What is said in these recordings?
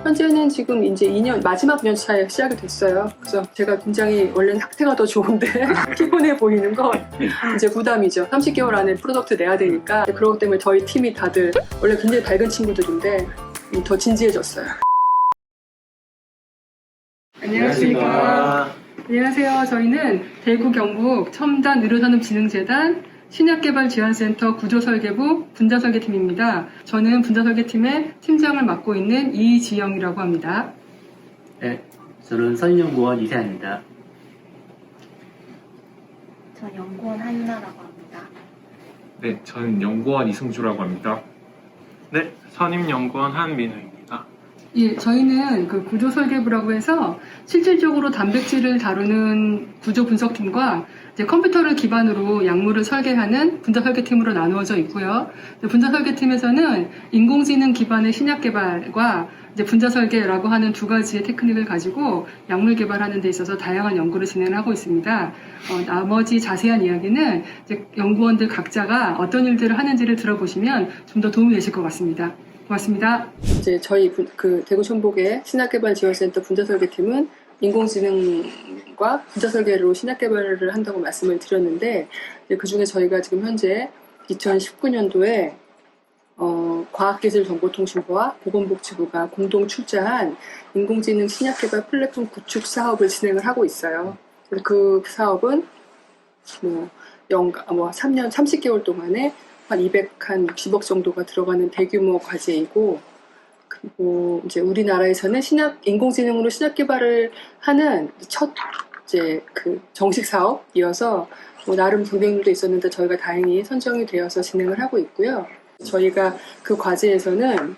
현재는 지금 이제 2년, 마지막 년 차에 시작이 됐어요. 그래서 제가 굉장히 원래는 학태가 더 좋은데 피곤해 보이는 건 이제 부담이죠. 30개월 안에 프로덕트 내야 되니까. 그러기 때문에 저희 팀이 다들 원래 굉장히 밝은 친구들인데 더 진지해졌어요. 안녕하십니까. 안녕하세요. 저희는 대구 경북 첨단 의료산업진흥재단 신약개발지원센터 구조설계부 분자설계팀입니다. 저는 분자설계팀의 팀장을 맡고 있는 이지영이라고 합니다. 네, 저는 선임연구원 이세환입니다. 전 연구원 한윤아라고 합니다. 네, 저는 연구원 이승주라고 합니다. 네, 선임연구원 한민우입니다. 예, 저희는 그 구조설계부라고 해서 실질적으로 단백질을 다루는 구조분석팀과 이제 컴퓨터를 기반으로 약물을 설계하는 분자설계팀으로 나누어져 있고요. 분자설계팀에서는 인공지능 기반의 신약 개발과 이제 분자설계라고 하는 두 가지의 테크닉을 가지고 약물 개발하는 데 있어서 다양한 연구를 진행하고 있습니다. 나머지 자세한 이야기는 이제 연구원들 각자가 어떤 일들을 하는지를 들어보시면 좀 더 도움이 되실 것 같습니다. 고맙습니다. 이제 저희 그 대구 첨복의 신약개발지원센터 분자설계팀은 인공지능과 분자설계로 신약개발을 한다고 말씀을 드렸는데 그 중에 저희가 지금 현재 2019년도에 과학기술정보통신부와 보건복지부가 공동 출자한 인공지능 신약개발 플랫폼 구축 사업을 진행을 하고 있어요. 그 사업은 3년 30개월 동안에 한 260억 정도가 들어가는 대규모 과제이고, 그리고 이제 우리나라에서는 인공지능으로 신약 개발을 하는 첫 이제 그 정식 사업이어서 나름 경쟁률도 있었는데 저희가 다행히 선정이 되어서 진행을 하고 있고요. 저희가 그 과제에서는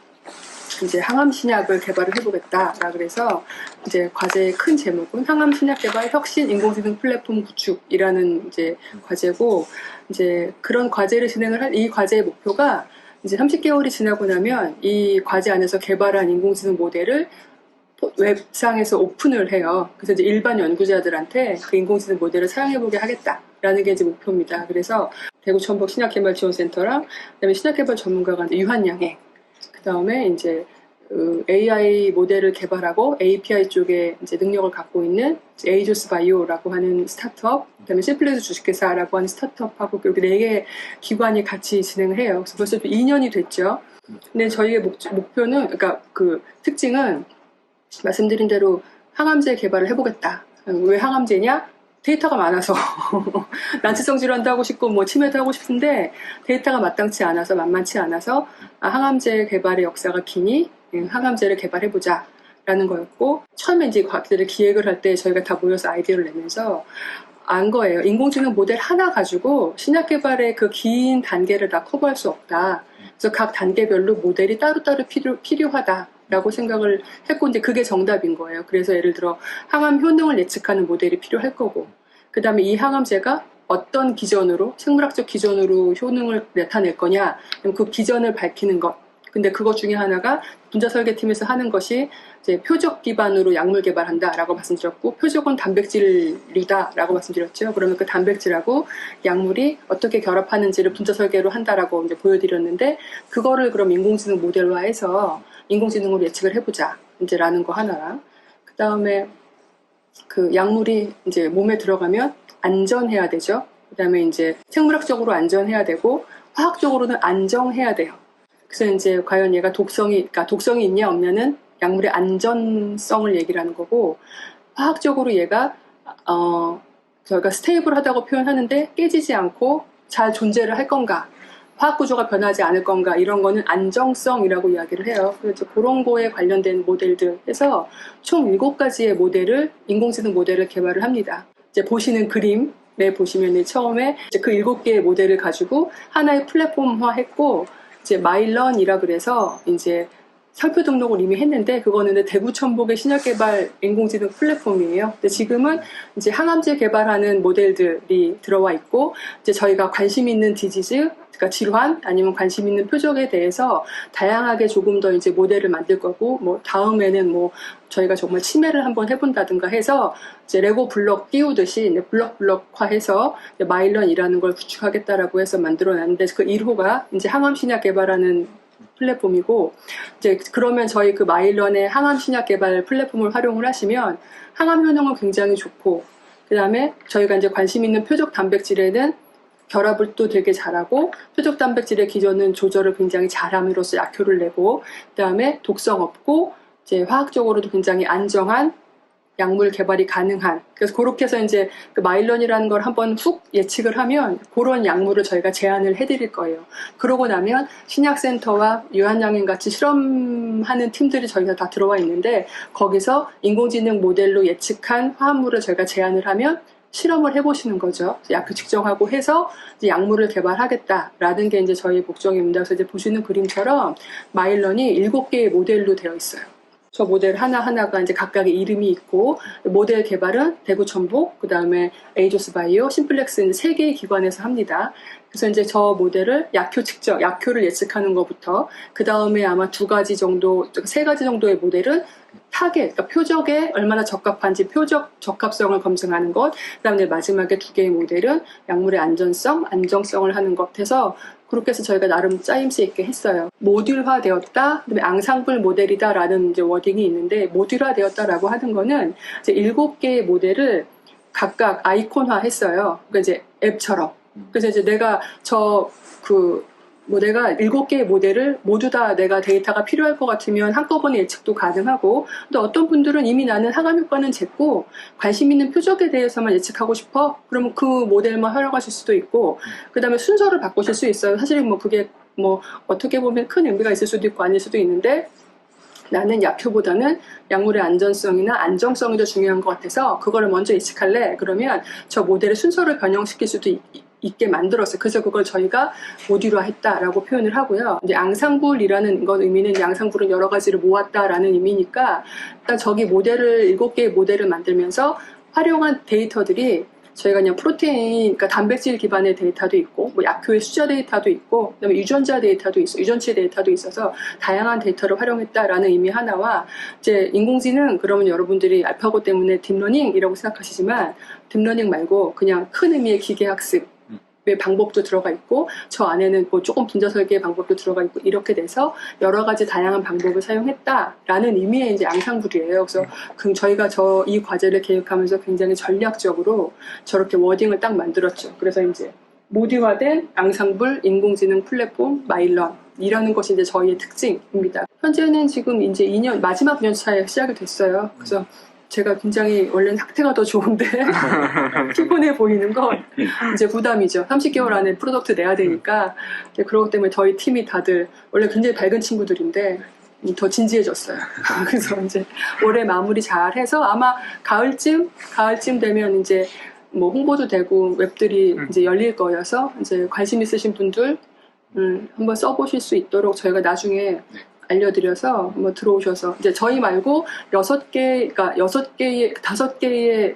이제 항암 신약을 개발을 해보겠다라 그래서 이제 과제의 큰 제목은 항암 신약 개발 혁신 인공지능 플랫폼 구축이라는 이제 과제고, 이제 그런 과제를 진행을 할 이 과제의 목표가 이제 30개월이 지나고 나면 이 과제 안에서 개발한 인공지능 모델을 웹상에서 오픈을 해요. 그래서 이제 일반 연구자들한테 그 인공지능 모델을 사용해보게 하겠다라는 게 이제 목표입니다. 그래서 대구 첨복 신약개발지원센터랑 그다음에 신약개발 전문가가 이제 유한양행, 그 다음에 이제 AI 모델을 개발하고 API 쪽에 이제 능력을 갖고 있는 에이조스 바이오라고 하는 스타트업, 그다음에 시플레스 주식회사라고 하는 스타트업하고 이렇게 4개 기관이 같이 진행을 해요. 그래서 벌써 2년이 됐죠. 근데 저희의 목표는, 그러니까 그 특징은 말씀드린 대로 항암제 개발을 해보겠다. 왜 항암제냐? 데이터가 많아서 난치성 질환도 하고 싶고 치매도 하고 싶은데 데이터가 마땅치 않아서 만만치 않아서 항암제 개발의 역사가 기니 항암제를 개발해보자 라는 거였고, 처음에 이제 과학자들이 기획을 할 때 저희가 다 모여서 아이디어를 내면서 안 거예요. 인공지능 모델 하나 가지고 신약 개발의 그 긴 단계를 다 커버할 수 없다. 그래서 각 단계별로 모델이 따로따로 필요하다라고 생각을 했고, 이제 그게 정답인 거예요. 그래서 예를 들어 항암 효능을 예측하는 모델이 필요할 거고, 그 다음에 이 항암제가 어떤 기전으로, 생물학적 기전으로 효능을 나타낼 거냐, 그 기전을 밝히는 것. 근데 그것 중에 하나가 분자설계팀에서 하는 것이 이제 표적 기반으로 약물 개발한다라고 말씀드렸고, 표적은 단백질류다라고 말씀드렸죠. 그러면 그 단백질하고 약물이 어떻게 결합하는지를 분자설계로 한다라고 이제 보여드렸는데, 그거를 그럼 인공지능 모델화해서 인공지능으로 예측을 해보자 이제라는 거 하나랑, 그 다음에 그 약물이 이제 몸에 들어가면 안전해야 되죠. 그 다음에 이제 생물학적으로 안전해야 되고 화학적으로는 안정해야 돼요. 그래서 이제 과연 얘가 독성이 있냐 없냐는 약물의 안전성을 얘기를 하는 거고, 화학적으로 얘가 저희가 스테이블하다고 표현하는데 깨지지 않고 잘 존재를 할 건가, 화학 구조가 변하지 않을 건가, 이런 거는 안정성이라고 이야기를 해요. 그래서 그런 거에 관련된 모델들 해서 총 7가지의 모델을, 인공지능 모델을 개발을 합니다. 이제 보시는 그림에 보시면 처음에 이제 그 7개의 모델을 가지고 하나의 플랫폼화 했고, 이제 마일런이라 그래서 이제 상표 등록을 이미 했는데, 그거는 대구 첨복의 신약개발 인공지능 플랫폼이에요. 근데 지금은 이제 항암제 개발하는 모델들이 들어와 있고, 이제 저희가 관심 있는 디지즈, 그러니까 질환 아니면 관심 있는 표적에 대해서 다양하게 조금 더 이제 모델을 만들 거고, 다음에는 저희가 정말 치매를 한번 해본다든가 해서 이제 레고 블럭 띄우듯이 블럭화해서 마일런이라는 걸 구축하겠다라고 해서 만들어놨는데, 그 1호가 이제 항암 신약 개발하는 플랫폼이고, 이제 그러면 저희 그 마일런의 항암 신약 개발 플랫폼을 활용을 하시면 항암 효능은 굉장히 좋고, 그 다음에 저희가 이제 관심 있는 표적 단백질에는 결합을 또 되게 잘하고, 표적 단백질의 기전은 조절을 굉장히 잘함으로써 약효를 내고, 그 다음에 독성 없고, 이제 화학적으로도 굉장히 안정한 약물 개발이 가능한. 그래서 그렇게 해서 이제 그 마일런이라는 걸 한번 훅 예측을 하면 그런 약물을 저희가 제안을 해드릴 거예요. 그러고 나면 신약센터와 유한양행 같이 실험하는 팀들이 저희가 다 들어와 있는데, 거기서 인공지능 모델로 예측한 화합물을 저희가 제안을 하면 실험을 해보시는 거죠. 약효 측정하고 해서 이제 약물을 개발하겠다라는 게 이제 저희의 목적입니다. 그래서 이제 보시는 그림처럼 마일런이 7개의 모델로 되어 있어요. 저 모델 하나하나가 이제 각각의 이름이 있고, 모델 개발은 대구 천복, 그 다음에 에이조스 바이오, 심플렉스 3개의 기관에서 합니다. 그래서 이제 저 모델을 약효 측정, 약효를 예측하는 것부터, 그 다음에 아마 2가지 정도, 3가지 정도의 모델은 타겟, 그러니까 표적에 얼마나 적합한지 표적 적합성을 검증하는 것, 그 다음에 마지막에 2개의 모델은 약물의 안전성, 안정성을 하는 것 해서, 그렇게 해서 저희가 나름 짜임새 있게 했어요. 모듈화 되었다, 그다음에 앙상블 모델이다라는 이제 워딩이 있는데, 모듈화 되었다라고 하는 거는 이제 7개의 모델을 각각 아이콘화 했어요. 그러니까 이제 앱처럼. 그래서 이제 내가 내가 7개의 모델을 모두 다 내가 데이터가 필요할 것 같으면 한꺼번에 예측도 가능하고, 근데 어떤 분들은 이미 나는 항암 효과는 쟀고 관심 있는 표적에 대해서만 예측하고 싶어? 그러면 그 모델만 활용하실 수도 있고, 그 다음에 순서를 바꾸실 수 있어요. 사실 그게 어떻게 보면 큰 의미가 있을 수도 있고 아닐 수도 있는데, 나는 약효보다는 약물의 안전성이나 안정성이 더 중요한 것 같아서 그거를 먼저 예측할래? 그러면 저 모델의 순서를 변형시킬 수도 있게 만들었어요. 그래서 그걸 저희가 모듈화 했다라고 표현을 하고요. 이제 앙상블이라는 것 의미는 앙상블은 여러 가지를 모았다라는 의미니까, 일단 저기 7개의 모델을 만들면서 활용한 데이터들이 저희가 그냥 프로테인, 그러니까 단백질 기반의 데이터도 있고, 약효의 숫자 데이터도 있고, 그다음에 유전자 데이터도 있어, 유전체 데이터도 있어서 다양한 데이터를 활용했다라는 의미 하나와, 이제 인공지능 그러면 여러분들이 알파고 때문에 딥러닝이라고 생각하시지만, 딥러닝 말고 그냥 큰 의미의 기계학습 의 방법도 들어가 있고, 저 안에는 조금 분자 설계의 방법도 들어가 있고, 이렇게 돼서 여러 가지 다양한 방법을 사용했다라는 의미의 이제 앙상블이에요. 그래서 저희가 이 과제를 계획하면서 굉장히 전략적으로 저렇게 워딩을 딱 만들었죠. 그래서 이제 모듈화된 앙상블 인공지능 플랫폼 마일런이라는 것이 이제 저희의 특징입니다. 현재는 지금 이제 마지막 연차에 시작이 됐어요. 그래서 제가 굉장히 원래는 상태가 더 좋은데 피곤해 보이는 건 이제 부담이죠. 30개월 안에 프로덕트 내야 되니까. 그러기 때문에 저희 팀이 다들 원래 굉장히 밝은 친구들인데 더 진지해졌어요. 그래서 이제 올해 마무리 잘 해서 아마 가을쯤 되면 이제 홍보도 되고 웹들이 이제 열릴 거여서 이제 관심 있으신 분들 한번 써보실 수 있도록 저희가 나중에 알려드려서 한번 들어오셔서, 이제 저희 말고 5개의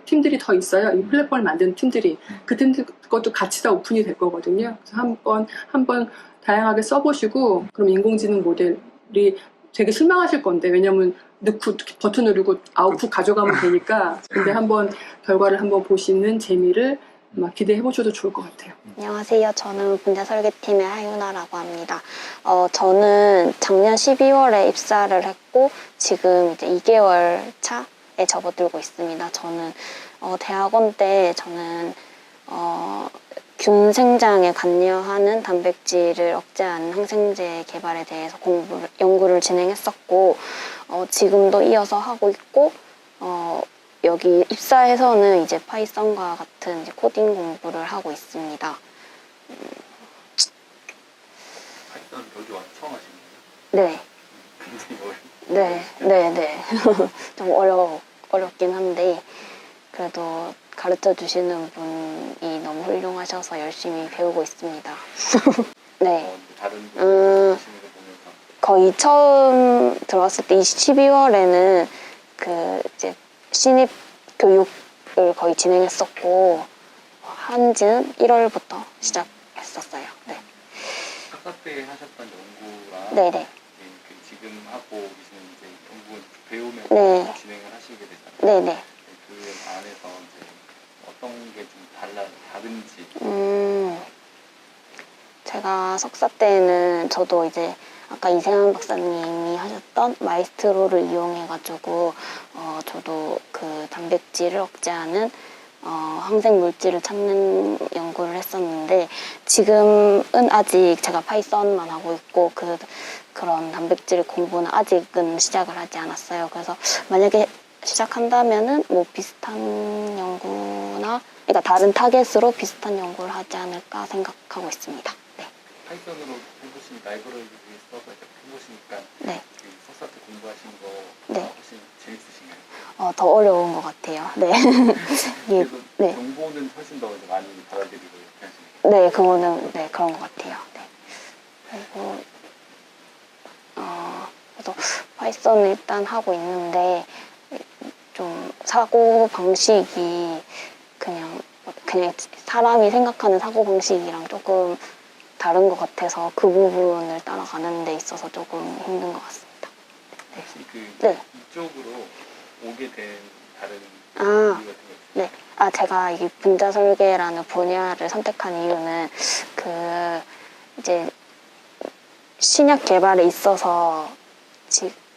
팀들이 더 있어요. 이 플랫폼을 만든 팀들이. 그 팀들 것도 같이 다 오픈이 될 거거든요. 그래서 한번 다양하게 써보시고, 그럼 인공지능 모델이 되게 실망하실 건데, 왜냐면 넣고 버튼 누르고 아웃풋 가져가면 되니까. 근데 한번 결과를 한번 보시는 재미를 기대해 보셔도 좋을 것 같아요. 안녕하세요. 저는 분자 설계팀의 하유나라고 합니다. 저는 작년 12월에 입사를 했고 지금 이제 2개월 차에 접어들고 있습니다. 저는 대학원 때 저는 균 생장에 관여하는 단백질을 억제하는 항생제 개발에 대해서 연구를 진행했었고, 지금도 이어서 하고 있고, 여기 입사해서는 이제 파이썬과 같은 이제 코딩 공부를 하고 있습니다. 파이썬 여기 와서 처음 하시는 거예요? 네. 굉장히 네. 좀 어렵긴 한데, 그래도 가르쳐 주시는 분이 너무 훌륭하셔서 열심히 배우고 있습니다. 네. 다른 분들 하시는 거 보면서 거의 처음 들어왔을 때 12월에는 이제 신입 교육을 거의 진행했었고, 한지는 1월부터 시작했었어요. 네. 학사 때 하셨던 연구랑 네네. 지금 하고 계시는 이제 연구는 배우면서 네. 진행을 하시게 되잖아요. 네네. 그 안에서 이제 어떤 게 좀 다른지. 제가 석사 때는 저도 이제 아까 이세환 박사님이 하셨던 마이스트로를 이용해가지고 저도 그 단백질을 억제하는 항생 물질을 찾는 연구를 했었는데 지금은 아직 제가 파이썬만 하고 있고 그런 단백질 공부는 아직은 시작을 하지 않았어요. 그래서 만약에 시작한다면은 뭐 비슷한 연구나 그러니까 다른 타겟으로 비슷한 연구를 하지 않을까 생각하고 있습니다. 네. 파이썬으로 해보신 라이브러리를 써서 이렇게 해보시니까 네. 그 석사 때 공부하신 거 네. 훨씬 재밌으신가요? 더 어려운 것 같아요. 네. 이게, 그래도 네. 정보는 훨씬 더 이제 많이 받아들이고 이렇게 하시니까. 네, 그거는, 네, 그런 것 같아요. 네. 그리고, 그래서 파이썬을 일단 하고 있는데, 좀 사고 방식이 그냥 사람이 생각하는 사고 방식이랑 조금 다른 것 같아서 그 부분을 따라가는 데 있어서 조금 힘든 것 같습니다. 혹시 그 네. 이쪽으로 오게 된 다른 아, 이유 같은 거 있어요? 네. 제가 이 분자 설계라는 분야를 선택한 이유는 이제 신약 개발에 있어서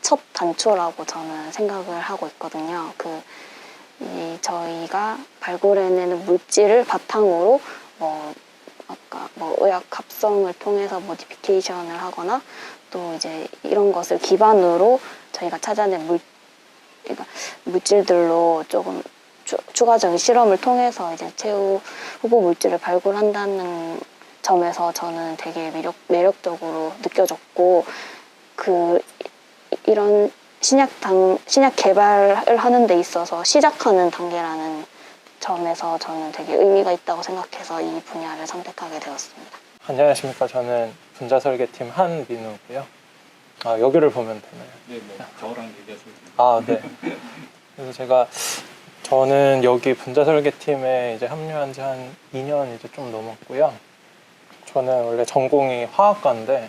첫 단초라고 저는 생각을 하고 있거든요. 저희가 발굴해내는 물질을 바탕으로 아까 의학 합성을 통해서 모디피케이션을 하거나 또 이제 이런 것을 기반으로 저희가 찾아낸 그러니까 물질들로 조금 추가적인 실험을 통해서 이제 최후 후보 물질을 발굴한다는 점에서 저는 되게 매력적으로 느껴졌고 이런 신약 개발을 하는 데 있어서 시작하는 단계라는 점에서 저는 되게 의미가 있다고 생각해서 이 분야를 선택하게 되었습니다. 안녕하십니까. 저는 분자설계팀 한민우고요. 여기를 보면 되나요? 네, 뭐 저랑 얘기하시면 됩니다. 네. 그래서 저는 여기 분자설계팀에 이제 합류한 지 한 2년 이제 좀 넘었고요. 저는 원래 전공이 화학과인데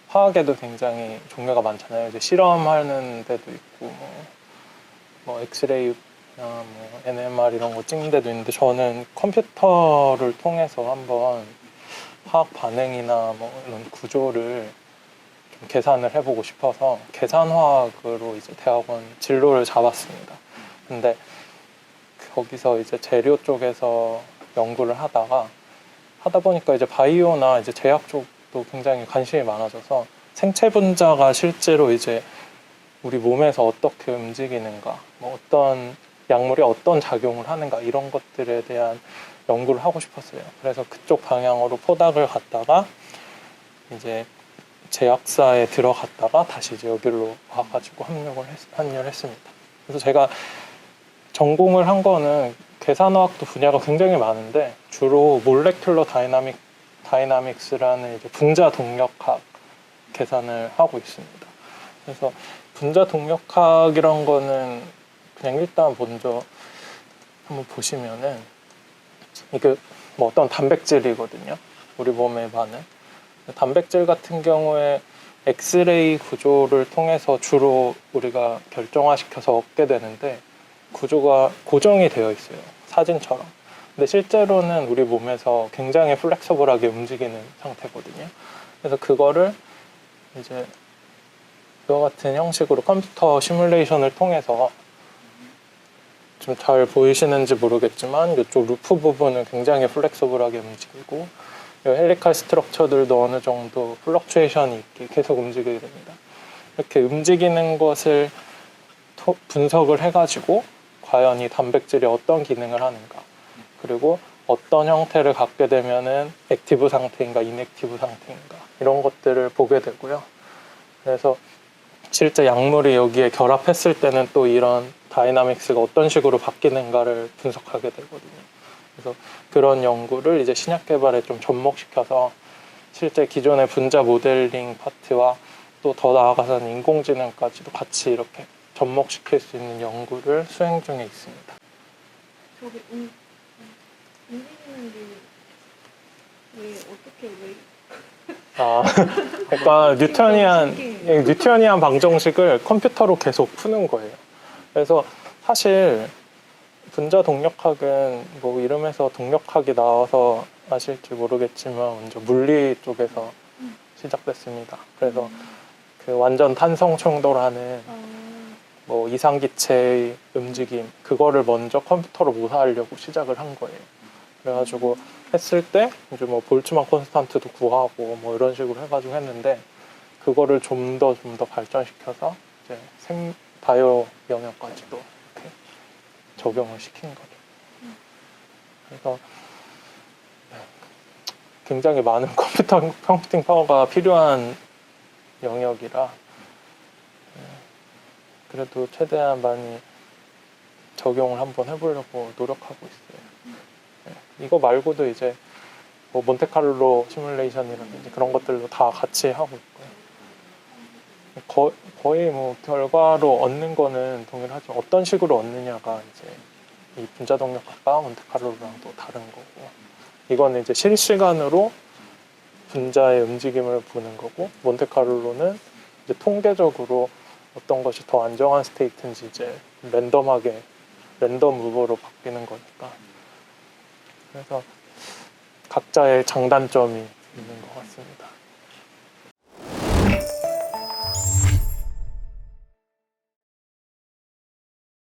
화학에도 굉장히 종류가 많잖아요. 이제 실험하는 데도 있고 뭐 엑스레이나 뭐 NMR 이런 거 찍는 데도 있는데 저는 컴퓨터를 통해서 한번 화학 반응이나 뭐 이런 구조를 좀 계산을 해보고 싶어서 계산화학으로 이제 대학원 진로를 잡았습니다. 근데 거기서 이제 재료 쪽에서 연구를 하다 보니까 이제 바이오나 이제 제약 쪽도 굉장히 관심이 많아져서 생체 분자가 실제로 이제 우리 몸에서 어떻게 움직이는가, 뭐 어떤 약물이 어떤 작용을 하는가 이런 것들에 대한 연구를 하고 싶었어요. 그래서 그쪽 방향으로 포닥을 갔다가 이제 제약사에 들어갔다가 다시 이제 여기로 와가지고 합류를 했습니다. 그래서 제가 전공을 한 거는 계산화학도 분야가 굉장히 많은데 주로 몰레큘러 다이나믹스라는 이제 분자 동력학 계산을 하고 있습니다. 그래서 분자 동력학이란 거는 그냥 일단 먼저 한번 보시면은 이게 뭐 어떤 단백질이거든요. 우리 몸에 많은 단백질 같은 경우에 엑스레이 구조를 통해서 주로 우리가 결정화시켜서 얻게 되는데 구조가 고정이 되어 있어요. 사진처럼. 근데 실제로는 우리 몸에서 굉장히 플렉서블하게 움직이는 상태거든요. 그래서 그거를 이제 이와 같은 형식으로 컴퓨터 시뮬레이션을 통해서 좀 잘 보이시는지 모르겠지만 이쪽 루프 부분은 굉장히 플렉서블하게 움직이고 이 헬리칼 스트럭처들도 어느 정도 플럭추에이션이 있게 계속 움직이게 됩니다. 이렇게 움직이는 것을 분석을 해가지고 과연 이 단백질이 어떤 기능을 하는가, 그리고 어떤 형태를 갖게 되면은 액티브 상태인가 인액티브 상태인가 이런 것들을 보게 되고요. 그래서 실제 약물이 여기에 결합했을 때는 또 이런 다이나믹스가 어떤 식으로 바뀌는가를 분석하게 되거든요. 그래서 그런 연구를 이제 신약 개발에 좀 접목시켜서 실제 기존의 분자 모델링 파트와 또 더 나아가서는 인공지능까지도 같이 이렇게 접목시킬 수 있는 연구를 수행 중에 있습니다. 저기 움직이는 게 왜 어떻게 그러니까 뉴턴이안 방정식을 컴퓨터로 계속 푸는 거예요. 그래서 사실 분자 동력학은 뭐 이름에서 동력학이 나와서 아실지 모르겠지만 먼저 물리 쪽에서 시작됐습니다. 그래서 그 완전 탄성 충돌하는 뭐 이상기체의 움직임 그거를 먼저 컴퓨터로 묘사하려고 시작을 한 거예요. 그래가지고 했을 때 이제 뭐 볼츠만 콘스탄트도 구하고 뭐 이런 식으로 해가지고 했는데 그거를 좀 더 발전시켜서 이제 바이오 영역까지도 이렇게 적용을 시킨 거죠. 그래서 네, 굉장히 많은 컴퓨팅 파워가 필요한 영역이라 그래도 최대한 많이 적용을 한번 해보려고 노력하고 있어요. 네, 이거 말고도 이제 뭐 몬테카를로 시뮬레이션이라든지 그런 것들도 다 같이 하고 있고요. 거의 뭐 결과로 얻는 거는 동일하죠. 어떤 식으로 얻느냐가 이제 이 분자 동력학과 몬테카를로랑 또 다른 거고, 이거는 이제 실시간으로 분자의 움직임을 보는 거고, 몬테카를로는 이제 통계적으로 어떤 것이 더 안정한 스테이트인지 이제 랜덤하게 랜덤 무브로 바뀌는 거니까. 그래서 각자의 장단점이 있는 것 같습니다.